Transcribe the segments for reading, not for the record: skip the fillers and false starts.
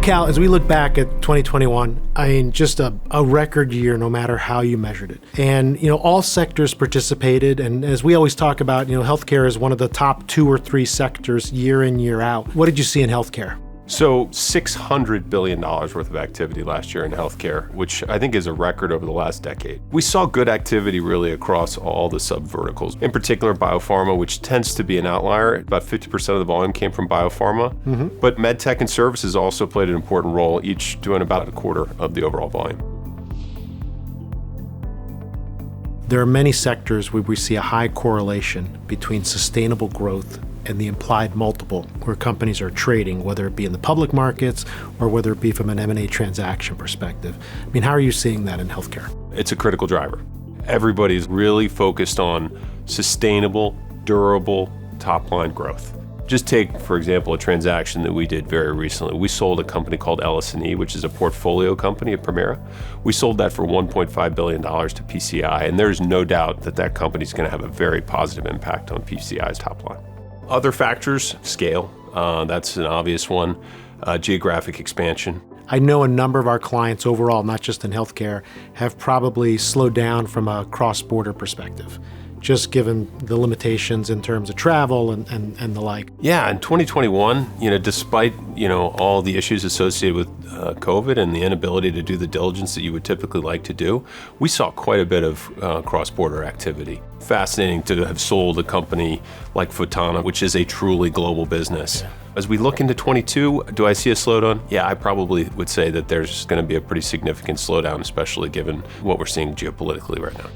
Cal, as we look back at 2021, I mean, just a record year, no matter how you measured it. And, all sectors participated. And as we always talk about, healthcare is one of the top 2 or 3 sectors year in, year out. What did you see in healthcare? So $600 billion worth of activity last year in healthcare, which I think is a record over the last decade. We saw good activity really across all the sub-verticals, in particular biopharma, which tends to be an outlier. About 50% of the volume came from biopharma, but medtech and services also played an important role, each doing about a quarter of the overall volume. There are many sectors where we see a high correlation between sustainable growth and the implied multiple where companies are trading, whether it be in the public markets or whether it be from an M&A transaction perspective. I mean, how are you seeing that in healthcare? It's a critical driver. Everybody's really focused on sustainable, durable, top-line growth. Just take, for example, a transaction that we did very recently. We sold a company called LS&E, which is a portfolio company of Primera. We sold that for $1.5 billion to PCI, and there's no doubt that that company is going to have a very positive impact on PCI's top line. Other factors, scale, that's an obvious one, geographic expansion. I know a number of our clients overall, not just in healthcare, have probably slowed down from a cross-border perspective, just given the limitations in terms of travel and the like. Yeah, in 2021, despite, all the issues associated with COVID and the inability to do the diligence that you would typically like to do, we saw quite a bit of cross-border activity. Fascinating to have sold a company like Futana, which is a truly global business. Yeah. As we look into 22, do I see a slowdown? Yeah, I probably would say that there's going to be a pretty significant slowdown, especially given what we're seeing geopolitically right now.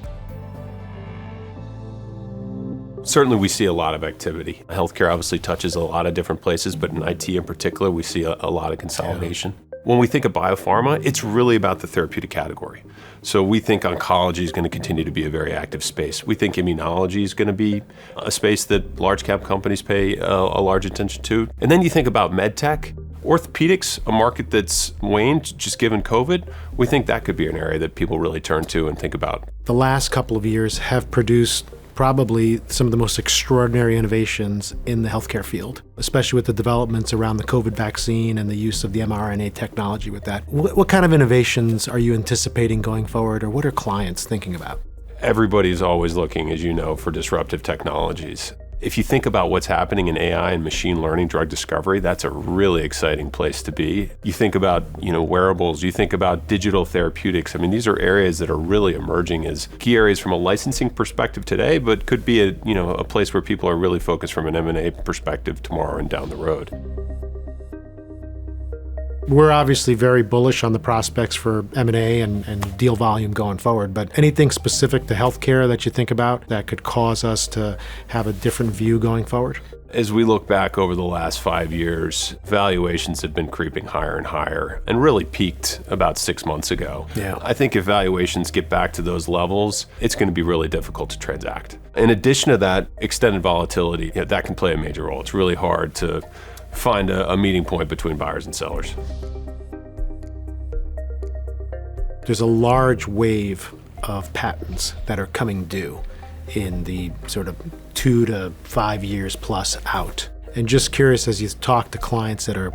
Certainly we see a lot of activity. Healthcare obviously touches a lot of different places, but in IT in particular, we see a lot of consolidation. Yeah. When we think of biopharma, it's really about the therapeutic category. So we think oncology is going to continue to be a very active space. We think immunology is going to be a space that large cap companies pay a large attention to. And then you think about medtech, orthopedics, a market that's waned just given COVID. We think that could be an area that people really turn to and think about. The last couple of years have produced probably some of the most extraordinary innovations in the healthcare field, especially with the developments around the COVID vaccine and the use of the mRNA technology with that. What kind of innovations are you anticipating going forward, or what are clients thinking about? Everybody's always looking, as you know, for disruptive technologies. If you think about what's happening in AI and machine learning drug discovery, that's a really exciting place to be. You think about, wearables, you think about digital therapeutics. I mean, these are areas that are really emerging as key areas from a licensing perspective today, but could be a place where people are really focused from an M&A perspective tomorrow and down the road. We're obviously very bullish on the prospects for M&A and deal volume going forward, but anything specific to healthcare that you think about that could cause us to have a different view going forward? As we look back over the last 5 years, valuations have been creeping higher and higher and really peaked about 6 months ago. Yeah. I think if valuations get back to those levels, it's going to be really difficult to transact. In addition to that, extended volatility, that can play a major role. It's really hard to find a meeting point between buyers and sellers. There's a large wave of patents that are coming due in the sort of 2 to 5 years plus out. And just curious, as you talk to clients that are,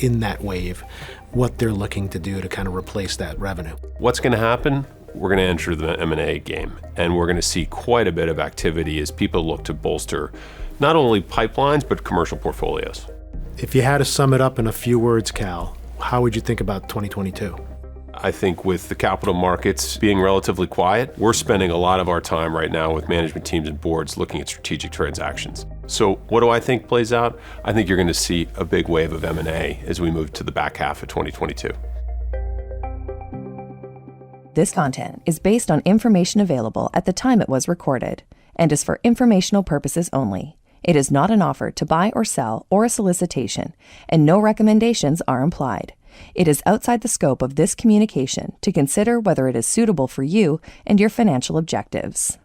in that wave, what they're looking to do to kind of replace that revenue. What's going to happen? We're going to enter the M&A game, and we're going to see quite a bit of activity as people look to bolster not only pipelines, but commercial portfolios. If you had to sum it up in a few words, Cal, how would you think about 2022? I think with the capital markets being relatively quiet, we're spending a lot of our time right now with management teams and boards looking at strategic transactions. So what do I think plays out? I think you're going to see a big wave of M&A as we move to the back half of 2022. This content is based on information available at the time it was recorded and is for informational purposes only. It is not an offer to buy or sell or a solicitation, and no recommendations are implied. It is outside the scope of this communication to consider whether it is suitable for you and your financial objectives.